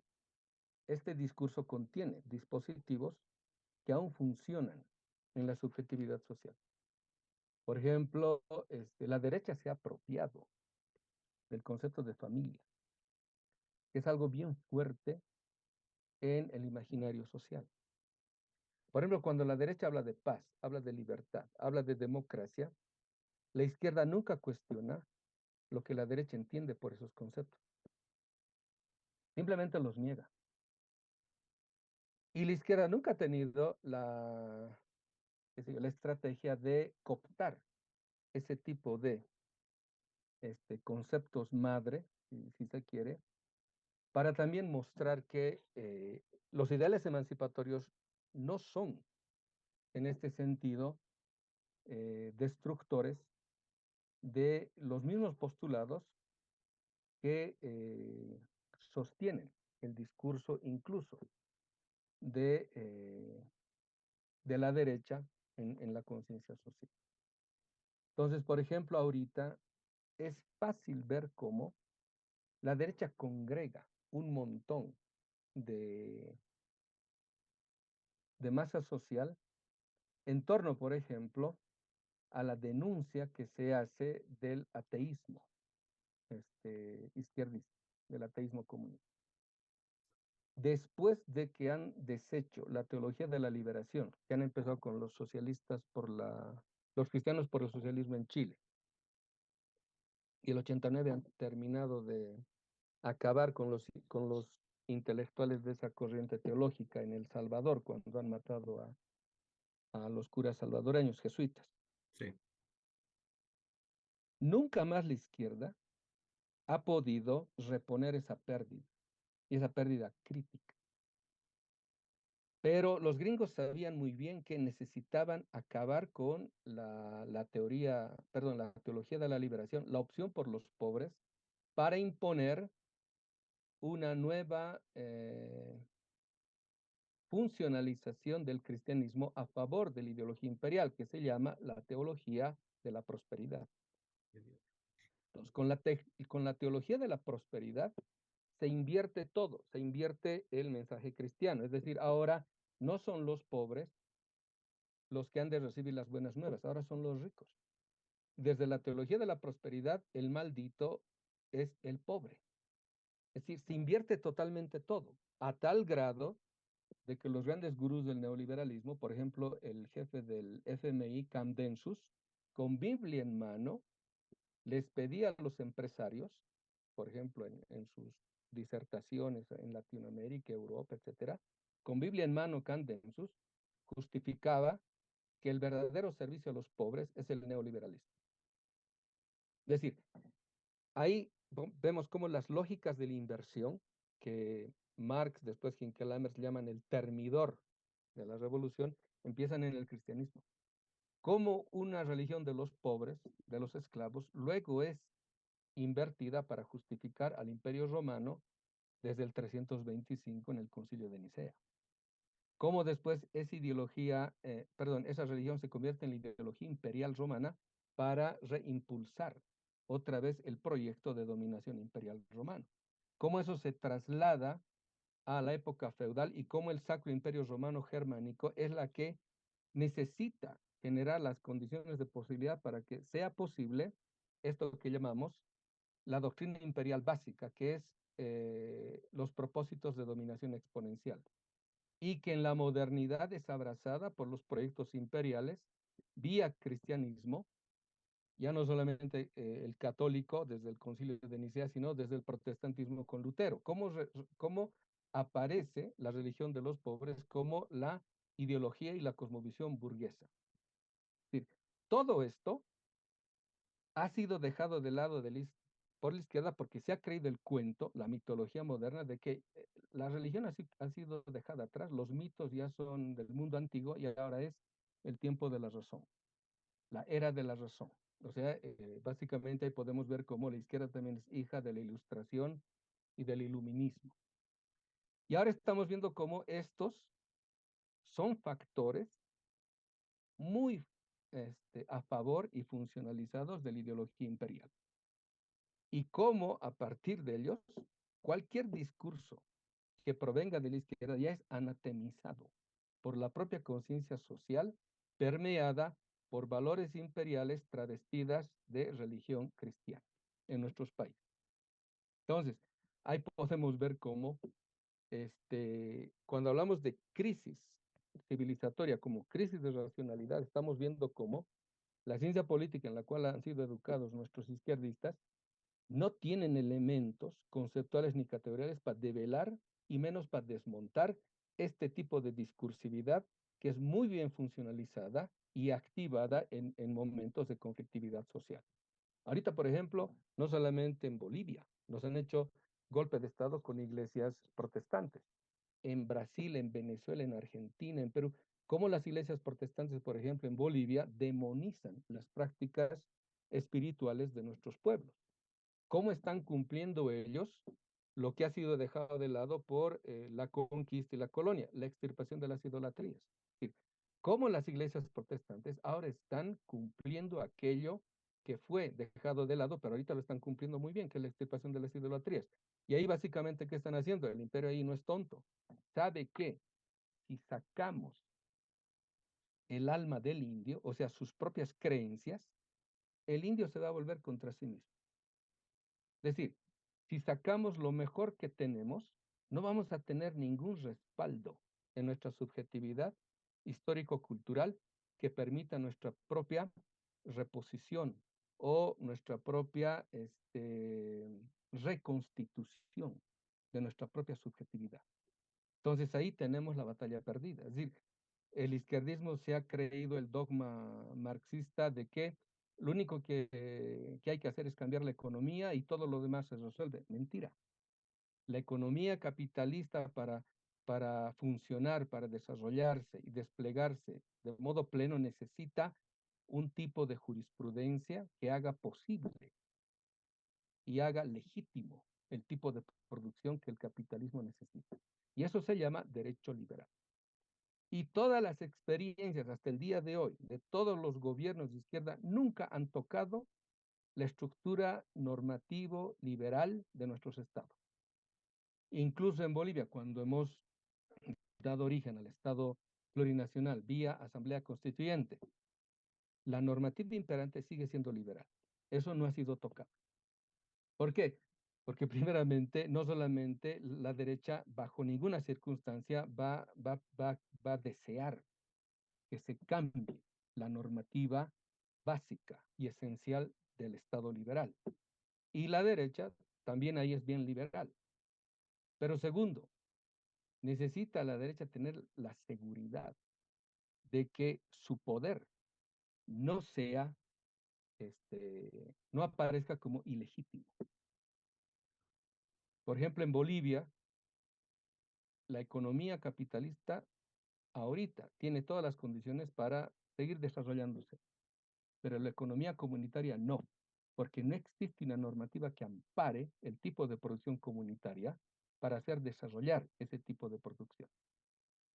[SPEAKER 5] este discurso contiene dispositivos que aún funcionan en la subjetividad social. Por ejemplo, la derecha se ha apropiado del concepto de familia, que es algo bien fuerte en el imaginario social. Por ejemplo, cuando la derecha habla de paz, habla de libertad, habla de democracia, la izquierda nunca cuestiona lo que la derecha entiende por esos conceptos. Simplemente los niega. Y la izquierda nunca ha tenido la estrategia de cooptar ese tipo de conceptos madre, si se quiere, para también mostrar que los ideales emancipatorios no son, en este sentido, destructores de los mismos postulados que sostienen el discurso incluso de la derecha en la conciencia social. Entonces, por ejemplo, ahorita es fácil ver cómo la derecha congrega un montón de masa social en torno, por ejemplo, a la denuncia que se hace del ateísmo izquierdista, del ateísmo comunista. Después de que han deshecho la teología de la liberación, que han empezado con los socialistas los cristianos por el socialismo en Chile, y el 89 han terminado de acabar con los intelectuales de esa corriente teológica en El Salvador, cuando han matado a los curas salvadoreños jesuitas.
[SPEAKER 2] Sí.
[SPEAKER 5] Nunca más la izquierda ha podido reponer esa pérdida, y esa pérdida crítica. Pero los gringos sabían muy bien que necesitaban acabar con la teología de la liberación, la opción por los pobres, para imponer una nueva funcionalización del cristianismo a favor de la ideología imperial, que se llama la teología de la prosperidad. Entonces, con la teología de la prosperidad se invierte todo, se invierte el mensaje cristiano. Es decir, ahora no son los pobres los que han de recibir las buenas nuevas, ahora son los ricos. Desde la teología de la prosperidad, el maldito es el pobre. Es decir, se invierte totalmente todo, a tal grado de que los grandes gurús del neoliberalismo, por ejemplo, el jefe del FMI, Cam Densus, con Biblia en mano, les pedía a los empresarios, por ejemplo, en sus disertaciones en Latinoamérica, Europa, etcétera, con Biblia en mano, Cam Densus justificaba que el verdadero servicio a los pobres es el neoliberalismo. Es decir, ahí vemos cómo las lógicas de la inversión que Marx, después Hinkelhammer llaman el termidor de la revolución, empiezan en el cristianismo. Como una religión de los pobres, de los esclavos, luego es invertida para justificar al Imperio Romano desde el 325 en el Concilio de Nicea. Cómo después esa ideología, esa religión se convierte en la ideología imperial romana para reimpulsar otra vez el proyecto de dominación imperial romano. Cómo eso se traslada a la época feudal y cómo el Sacro Imperio Romano Germánico es la que necesita generar las condiciones de posibilidad para que sea posible esto que llamamos la doctrina imperial básica, que es los propósitos de dominación exponencial, y que en la modernidad es abrazada por los proyectos imperiales vía cristianismo, ya no solamente el católico desde el Concilio de Nicea, sino desde el protestantismo con Lutero. ¿Cómo aparece la religión de los pobres como la ideología y la cosmovisión burguesa? Es decir, todo esto ha sido dejado de lado por la izquierda porque se ha creído el cuento, la mitología moderna, de que la religión ha sido dejada atrás, los mitos ya son del mundo antiguo y ahora es el tiempo de la razón, la era de la razón. O sea, básicamente ahí podemos ver cómo la izquierda también es hija de la ilustración y del iluminismo. Y ahora estamos viendo cómo estos son factores muy a favor y funcionalizados de la ideología imperial. Y cómo a partir de ellos, cualquier discurso que provenga de la izquierda ya es anatemizado por la propia conciencia social permeada por valores imperiales travestidas de religión cristiana en nuestros países. Entonces, ahí podemos ver cómo cuando hablamos de crisis civilizatoria como crisis de racionalidad, estamos viendo cómo la ciencia política en la cual han sido educados nuestros izquierdistas no tienen elementos conceptuales ni categoriales para develar y menos para desmontar este tipo de discursividad que es muy bien funcionalizada y activada en momentos de conflictividad social. Ahorita, por ejemplo, no solamente en Bolivia, nos han hecho golpe de Estado con iglesias protestantes. En Brasil, en Venezuela, en Argentina, en Perú, como las iglesias protestantes, por ejemplo, en Bolivia, demonizan las prácticas espirituales de nuestros pueblos. ¿Cómo están cumpliendo ellos lo que ha sido dejado de lado por la conquista y la colonia, la extirpación de las idolatrías? Es decir, cómo las iglesias protestantes ahora están cumpliendo aquello que fue dejado de lado, pero ahorita lo están cumpliendo muy bien, que es la extirpación de las idolatrías. Y ahí básicamente, ¿qué están haciendo? El imperio ahí no es tonto. Sabe que si sacamos el alma del indio, o sea, sus propias creencias, el indio se va a volver contra sí mismo. Es decir, si sacamos lo mejor que tenemos, no vamos a tener ningún respaldo en nuestra subjetividad histórico-cultural que permita nuestra propia reposición o nuestra propia reconstitución de nuestra propia subjetividad. Entonces ahí tenemos la batalla perdida. Es decir, el izquierdismo se ha creído el dogma marxista de que lo único que hay que hacer es cambiar la economía y todo lo demás se resuelve. Mentira. La economía capitalista para funcionar, para desarrollarse y desplegarse de modo pleno necesita un tipo de jurisprudencia que haga posible y haga legítimo el tipo de producción que el capitalismo necesita. Y eso se llama derecho liberal. Y todas las experiencias hasta el día de hoy de todos los gobiernos de izquierda nunca han tocado la estructura normativo liberal de nuestros estados. Incluso en Bolivia, cuando hemos dado origen al Estado plurinacional vía Asamblea Constituyente, la normativa imperante sigue siendo liberal. Eso no ha sido tocado. ¿Por qué? Porque primeramente, no solamente la derecha bajo ninguna circunstancia va a desear que se cambie la normativa básica y esencial del Estado liberal. Y la derecha también ahí es bien liberal. Pero segundo, necesita la derecha tener la seguridad de que su poder no sea, no aparezca como ilegítimo. Por ejemplo, en Bolivia, la economía capitalista ahorita tiene todas las condiciones para seguir desarrollándose, pero la economía comunitaria no, porque no existe una normativa que ampare el tipo de producción comunitaria para hacer desarrollar ese tipo de producción.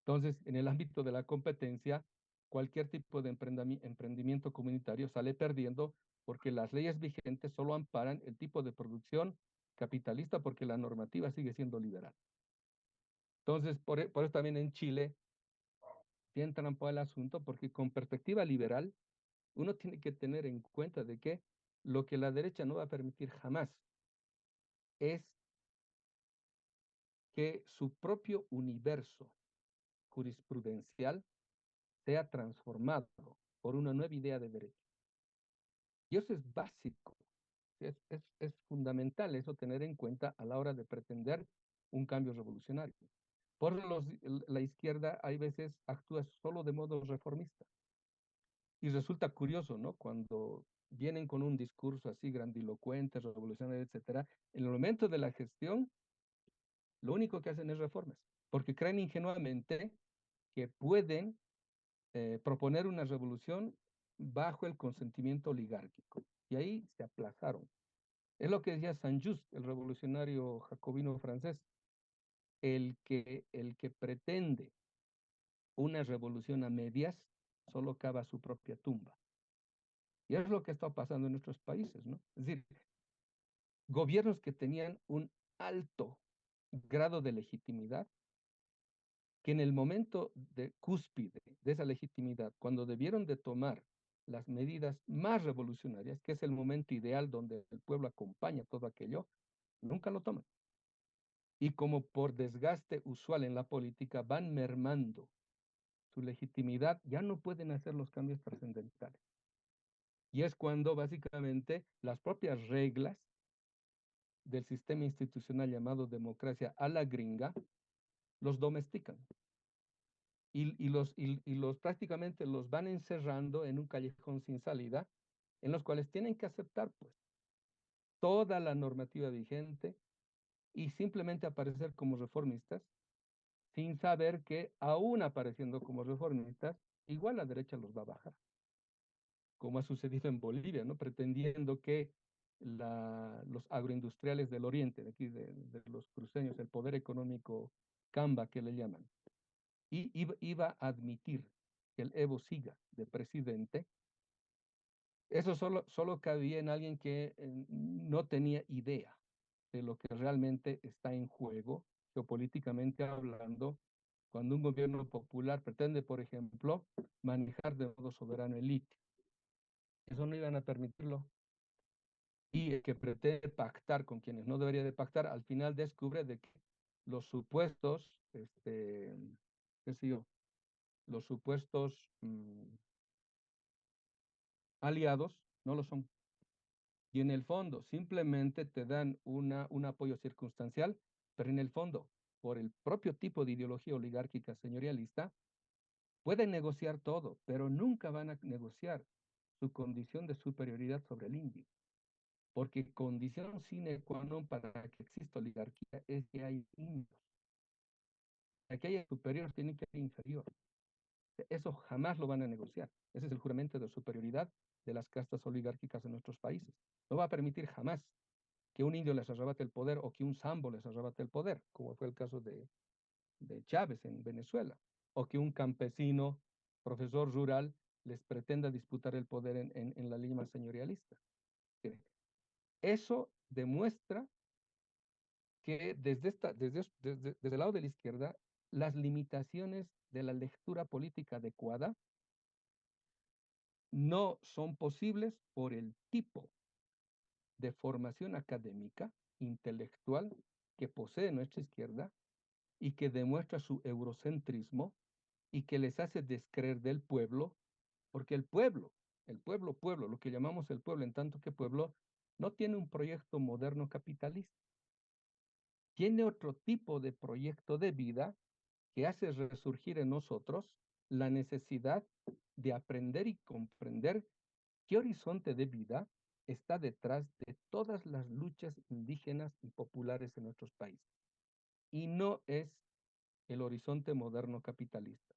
[SPEAKER 5] Entonces, en el ámbito de la competencia, cualquier tipo de emprendimiento comunitario sale perdiendo porque las leyes vigentes solo amparan el tipo de producción capitalista porque la normativa sigue siendo liberal. Entonces, por eso también en Chile tienen trampa el asunto porque con perspectiva liberal uno tiene que tener en cuenta de que lo que la derecha no va a permitir jamás es que su propio universo jurisprudencial sea transformado por una nueva idea de derecho. Y eso es básico, es fundamental eso tener en cuenta a la hora de pretender un cambio revolucionario. Por la izquierda hay veces actúa solo de modo reformista. Y resulta curioso, ¿no? Cuando vienen con un discurso así grandilocuente, revolucionario, etcétera, en el momento de la gestión, lo único que hacen es reformas, porque creen ingenuamente que pueden proponer una revolución bajo el consentimiento oligárquico. Y ahí se aplazaron. Es lo que decía Saint-Just, el revolucionario jacobino francés, el que pretende una revolución a medias solo cava su propia tumba. Y es lo que está pasando en nuestros países, ¿no? Es decir, gobiernos que tenían un alto grado de legitimidad, que en el momento de cúspide de esa legitimidad, cuando debieron de tomar las medidas más revolucionarias, que es el momento ideal donde el pueblo acompaña todo aquello, nunca lo toman. Y como por desgaste usual en la política van mermando su legitimidad, ya no pueden hacer los cambios trascendentales. Y es cuando básicamente las propias reglas del sistema institucional llamado democracia a la gringa los domestican. Y los prácticamente los van encerrando en un callejón sin salida, en los cuales tienen que aceptar pues toda la normativa vigente y simplemente aparecer como reformistas, sin saber que aún apareciendo como reformistas, igual la derecha los va a bajar, como ha sucedido en Bolivia, ¿no? Pretendiendo que los agroindustriales del oriente, de aquí de los cruceños, el poder económico Camba que le llaman, y iba a admitir que el Evo siga de presidente. Eso solo cabía en alguien que no tenía idea de lo que realmente está en juego, geopolíticamente hablando, cuando un gobierno popular pretende, por ejemplo, manejar de modo soberano el litio. Eso no iban a permitirlo. Y el que pretende pactar con quienes no debería de pactar, al final descubre de que los supuestos, qué sé yo, los supuestos aliados no lo son. Y en el fondo simplemente te dan un apoyo circunstancial, pero en el fondo, por el propio tipo de ideología oligárquica señorialista, pueden negociar todo, pero nunca van a negociar su condición de superioridad sobre el indio. Porque condición sine qua non para que exista oligarquía es que hay indios. Aquí hay superior, tienen que ser inferior. Eso jamás lo van a negociar. Ese es el juramento de superioridad de las castas oligárquicas en nuestros países. No va a permitir jamás que un indio les arrebate el poder o que un sambo les arrebate el poder, como fue el caso de Chávez en Venezuela, o que un campesino, profesor rural, les pretenda disputar el poder en la Lima señorialista. Eso demuestra que desde el lado de la izquierda, las limitaciones de la lectura política adecuada no son posibles por el tipo de formación académica, intelectual que posee nuestra izquierda y que demuestra su eurocentrismo y que les hace descreer del pueblo, porque pueblo, lo que llamamos el pueblo en tanto que pueblo, no tiene un proyecto moderno capitalista. Tiene otro tipo de proyecto de vida que hace resurgir en nosotros la necesidad de aprender y comprender qué horizonte de vida está detrás de todas las luchas indígenas y populares en nuestros países. Y no es el horizonte moderno capitalista.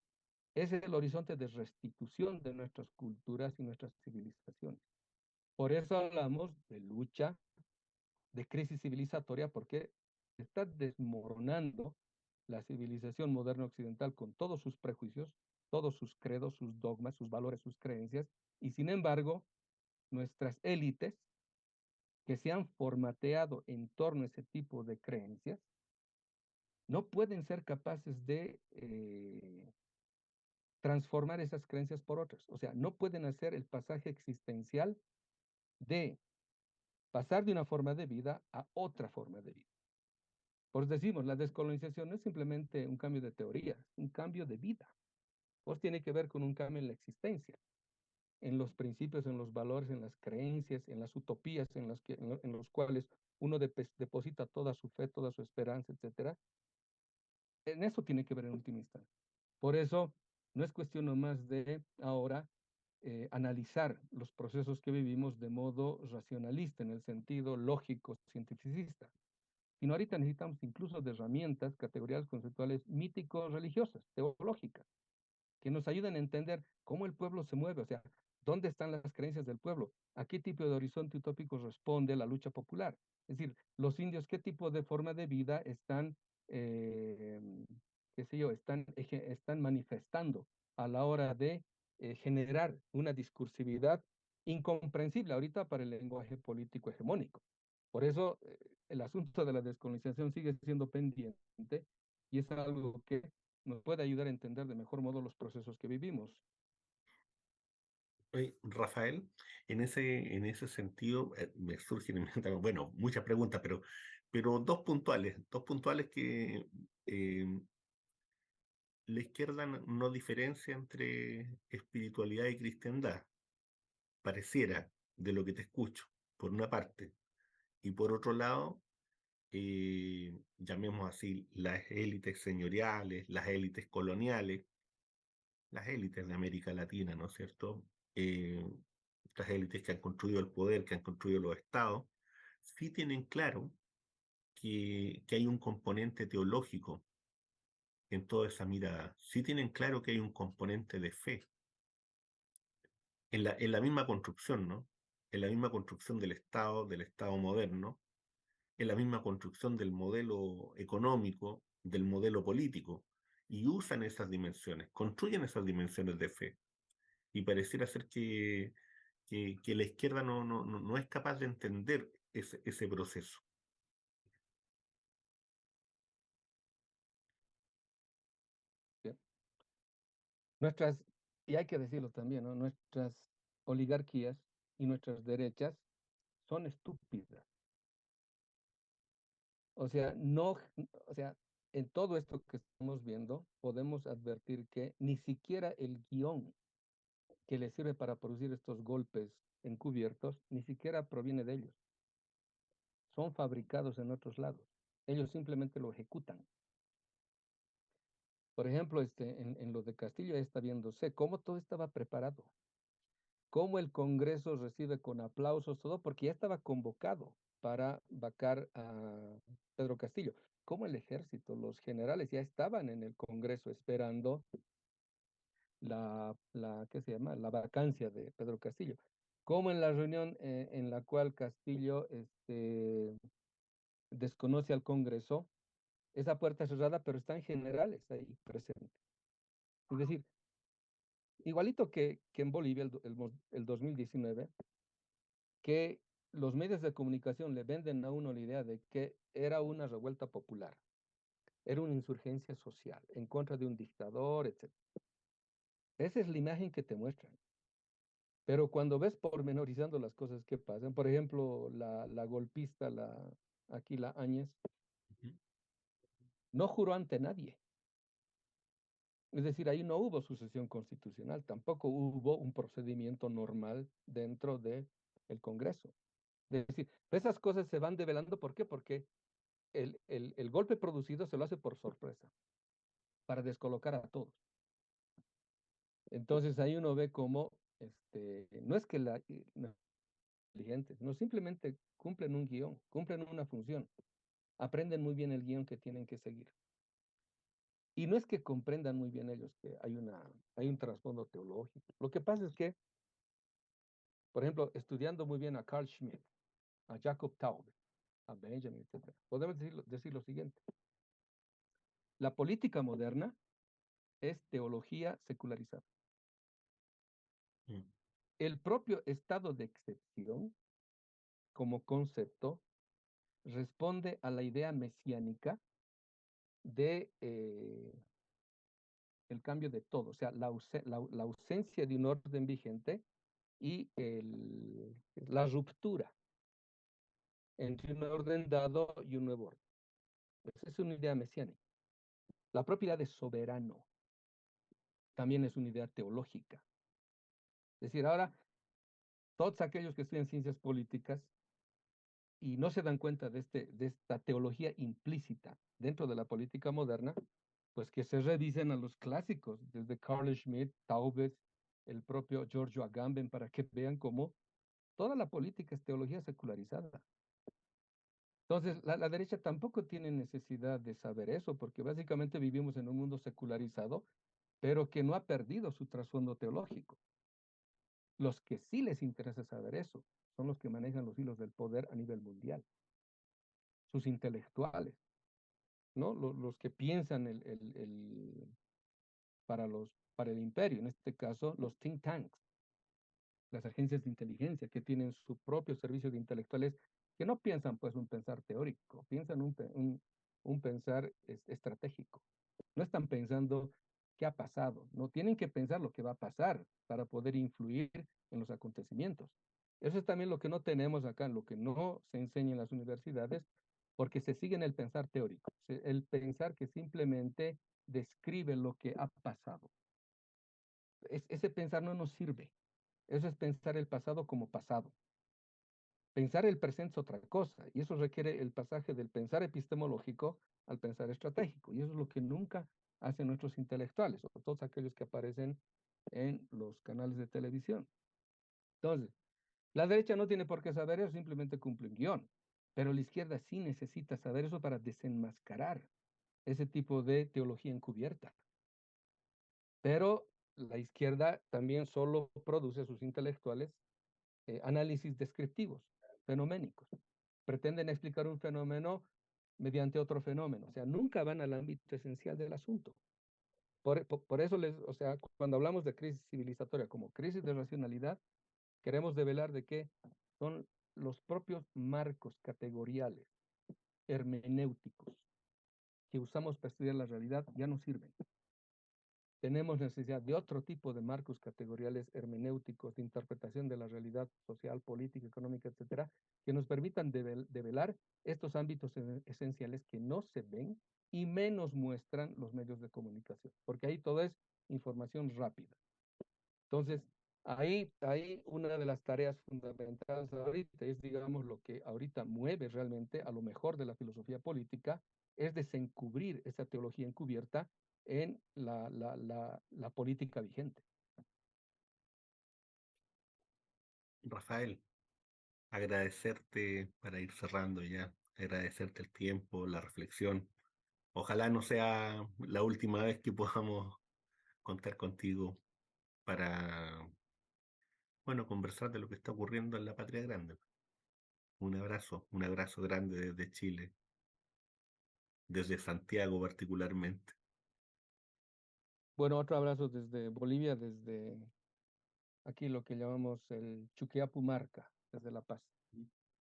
[SPEAKER 5] Es el horizonte de restitución de nuestras culturas y nuestras civilizaciones. Por eso hablamos de lucha, de crisis civilizatoria, porque está desmoronando la civilización moderna occidental con todos sus prejuicios, todos sus credos, sus dogmas, sus valores, sus creencias, y sin embargo, nuestras élites que se han formateado en torno a ese tipo de creencias, no pueden ser capaces de transformar esas creencias por otras. O sea, no pueden hacer el pasaje existencial de pasar de una forma de vida a otra forma de vida. Por eso decimos, la descolonización no es simplemente un cambio de teoría, es un cambio de vida. Pues tiene que ver con un cambio en la existencia, en los principios, en los valores, en las creencias, en las utopías en los cuales uno deposita toda su fe, toda su esperanza, etcétera. En eso tiene que ver en última instancia. Por eso no es cuestión nomás de ahora analizar los procesos que vivimos de modo racionalista, en el sentido lógico, cientificista, sino ahorita necesitamos incluso de herramientas categoriales conceptuales mítico-religiosas, teológicas, que nos ayuden a entender cómo el pueblo se mueve, o sea, dónde están las creencias del pueblo, a qué tipo de horizonte utópico responde la lucha popular. Es decir, los indios, qué tipo de forma de vida están, eh, qué sé yo, están manifestando a la hora de generar una discursividad incomprensible ahorita para el lenguaje político hegemónico. Por eso el asunto de la descolonización sigue siendo pendiente y es algo que nos puede ayudar a entender de mejor modo los procesos que vivimos.
[SPEAKER 2] Oye, Rafael, en ese sentido, me surgen en mente, bueno, muchas preguntas, pero dos puntuales que la izquierda no diferencia entre espiritualidad y cristiandad, pareciera, de lo que te escucho, por una parte, y por otro lado, llamemos así, las élites señoriales, las élites coloniales, las élites de América Latina, ¿no es cierto? Eh, estas élites que han construido el poder, que han construido los estados, sí tienen claro que hay un componente teológico en toda esa mirada, sí tienen claro que hay un componente de fe en la misma construcción, ¿no? En la misma construcción del Estado moderno, en la misma construcción del modelo económico, del modelo político, y usan esas dimensiones, construyen esas dimensiones de fe. Y pareciera ser que la izquierda no es capaz de entender ese proceso.
[SPEAKER 5] ¿Sí? Nuestras, y hay que decirlo también, ¿no? Nuestras oligarquías y nuestras derechas son estúpidas. O sea, no, o sea, en todo esto que estamos viendo, podemos advertir que ni siquiera el guión que les sirve para producir estos golpes encubiertos, ni siquiera proviene de ellos. Son fabricados en otros lados. Ellos simplemente lo ejecutan. Por ejemplo, en lo de Castillo ya está viéndose cómo todo estaba preparado, cómo el Congreso recibe con aplausos todo, porque ya estaba convocado para vacar a Pedro Castillo, cómo el ejército, los generales ya estaban en el Congreso esperando ¿qué se llama? La vacancia de Pedro Castillo. Como en la reunión en la cual Castillo desconoce al Congreso, esa puerta cerrada, pero están generales ahí presentes. Es decir, igualito que en Bolivia el 2019, que los medios de comunicación le venden a uno la idea de que era una revuelta popular, era una insurgencia social en contra de un dictador, etc. Esa es la imagen que te muestran. Pero cuando ves pormenorizando las cosas que pasan, por ejemplo, la golpista, aquí la Áñez,
[SPEAKER 2] Ujú.
[SPEAKER 5] no juró ante nadie. Es decir, ahí no hubo sucesión constitucional, tampoco hubo un procedimiento normal dentro del Congreso. Es decir, esas cosas se van develando, ¿por qué? Porque el golpe producido se lo hace por sorpresa, para descolocar a todos. Entonces ahí uno ve cómo, no es que no, inteligentes, no simplemente cumplen un guión, cumplen una función, aprenden muy bien el guión que tienen que seguir. Y no es que comprendan muy bien ellos que hay un trasfondo teológico. Lo que pasa es que, por ejemplo, estudiando muy bien a Carl Schmitt, a Jacob Taube, a Benjamin, etc., podemos decir lo siguiente. La política moderna es teología secularizada.
[SPEAKER 2] Mm.
[SPEAKER 5] El propio estado de excepción, como concepto, responde a la idea mesiánica de el cambio de todo, o sea, la ausencia de un orden vigente y la ruptura entre un orden dado y un nuevo orden. Esa es una idea mesiánica. La propia idea de soberano también es una idea teológica. Es decir, ahora todos aquellos que estudian ciencias políticas y no se dan cuenta de esta teología implícita dentro de la política moderna, pues que se revisen a los clásicos, desde Carl Schmitt, Taubes, el propio Giorgio Agamben, para que vean cómo toda la política es teología secularizada. Entonces, la derecha tampoco tiene necesidad de saber eso, porque básicamente vivimos en un mundo secularizado, pero que no ha perdido su trasfondo teológico. Los que sí les interesa saber eso son los que manejan los hilos del poder a nivel mundial, sus intelectuales, ¿no? Los que piensan para el imperio, en este caso, los think tanks, las agencias de inteligencia que tienen su propio servicio de intelectuales que no piensan pues un pensar teórico, piensan un pensar estratégico. No están pensando qué ha pasado, no tienen que pensar lo que va a pasar para poder influir en los acontecimientos. Eso es también lo que no tenemos acá, lo que no se enseña en las universidades, porque se sigue en el pensar teórico, el pensar que simplemente describe lo que ha pasado. Ese pensar no nos sirve. Eso es pensar el pasado como pasado. Pensar el presente es otra cosa, y eso requiere el pasaje del pensar epistemológico al pensar estratégico, y eso es lo que nunca hacen nuestros intelectuales, o todos aquellos que aparecen en los canales de televisión. Entonces, la derecha no tiene por qué saber eso, simplemente cumple un guión, pero la izquierda sí necesita saber eso para desenmascarar ese tipo de teología encubierta. Pero la izquierda también solo produce a sus intelectuales análisis descriptivos, fenoménicos. Pretenden explicar un fenómeno mediante otro fenómeno, o sea, nunca van al ámbito esencial del asunto. Por eso, o sea, cuando hablamos de crisis civilizatoria como crisis de racionalidad, queremos develar de que son los propios marcos categoriales, hermenéuticos, que usamos para estudiar la realidad ya no sirven. Tenemos necesidad de otro tipo de marcos categoriales hermenéuticos de interpretación de la realidad social, política, económica, etcétera, que nos permitan develar estos ámbitos esenciales que no se ven y menos muestran los medios de comunicación, porque ahí todo es información rápida. Entonces, ahí una de las tareas fundamentales ahorita es, digamos, lo que ahorita mueve realmente a lo mejor de la filosofía política, es desencubrir esa teología encubierta en la política vigente.
[SPEAKER 2] Rafael, agradecerte para ir cerrando ya, agradecerte el tiempo, la reflexión. Ojalá no sea la última vez que podamos contar contigo para, bueno, conversar de lo que está ocurriendo en la patria grande. Un abrazo grande desde Chile, desde Santiago particularmente.
[SPEAKER 5] Bueno, otro abrazo desde Bolivia, desde aquí lo que llamamos el Chuquiapumarca, desde La Paz.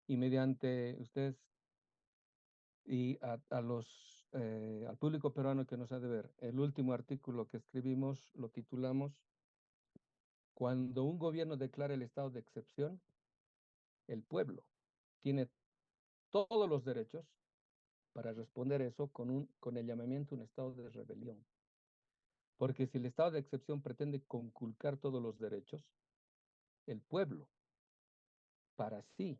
[SPEAKER 5] Y mediante ustedes y al público peruano que nos ha de ver, el último artículo que escribimos lo titulamos Cuando un gobierno declara el estado de excepción, el pueblo tiene todos los derechos para responder eso con el llamamiento a un estado de rebelión. Porque si el estado de excepción pretende conculcar todos los derechos, el pueblo, para sí,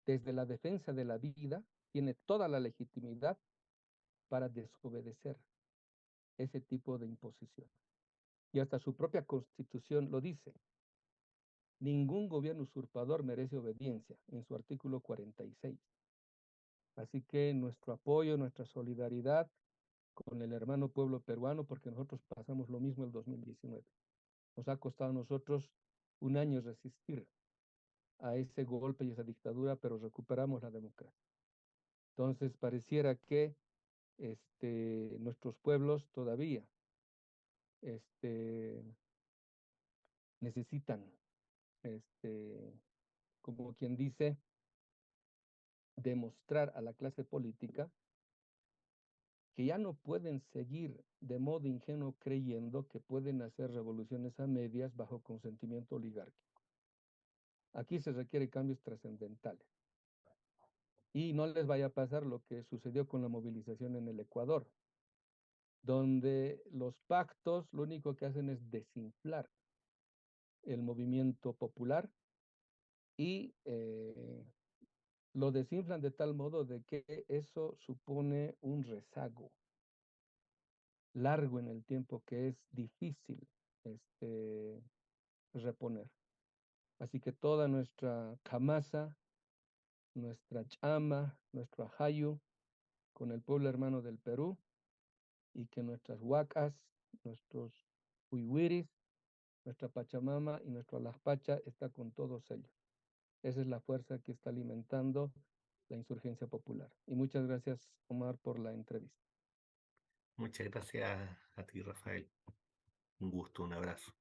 [SPEAKER 5] desde la defensa de la vida, tiene toda la legitimidad para desobedecer ese tipo de imposición. Y hasta su propia constitución lo dice. Ningún gobierno usurpador merece obediencia, en su artículo 46. Así que nuestro apoyo, nuestra solidaridad con el hermano pueblo peruano, porque nosotros pasamos lo mismo el 2019. Nos ha costado a nosotros un año resistir a ese golpe y esa dictadura, pero recuperamos la democracia. Entonces, pareciera que nuestros pueblos todavía este, necesitan, como quien dice, demostrar a la clase política que ya no pueden seguir de modo ingenuo creyendo que pueden hacer revoluciones a medias bajo consentimiento oligárquico. Aquí se requiere cambios trascendentales. Y no les vaya a pasar lo que sucedió con la movilización en el Ecuador, donde los pactos lo único que hacen es desinflar el movimiento popular y lo desinflan de tal modo de que eso supone un rezago largo en el tiempo que es difícil reponer. Así que toda nuestra camasa, nuestra chama, nuestro ajayu con el pueblo hermano del Perú y que nuestras huacas, nuestros huihuiris, nuestra Pachamama y nuestro Alajpacha está con todos ellos. Esa es la fuerza que está alimentando la insurgencia popular. Y muchas gracias, Omar, por la entrevista.
[SPEAKER 2] Muchas gracias a ti, Rafael. Un gusto, un abrazo.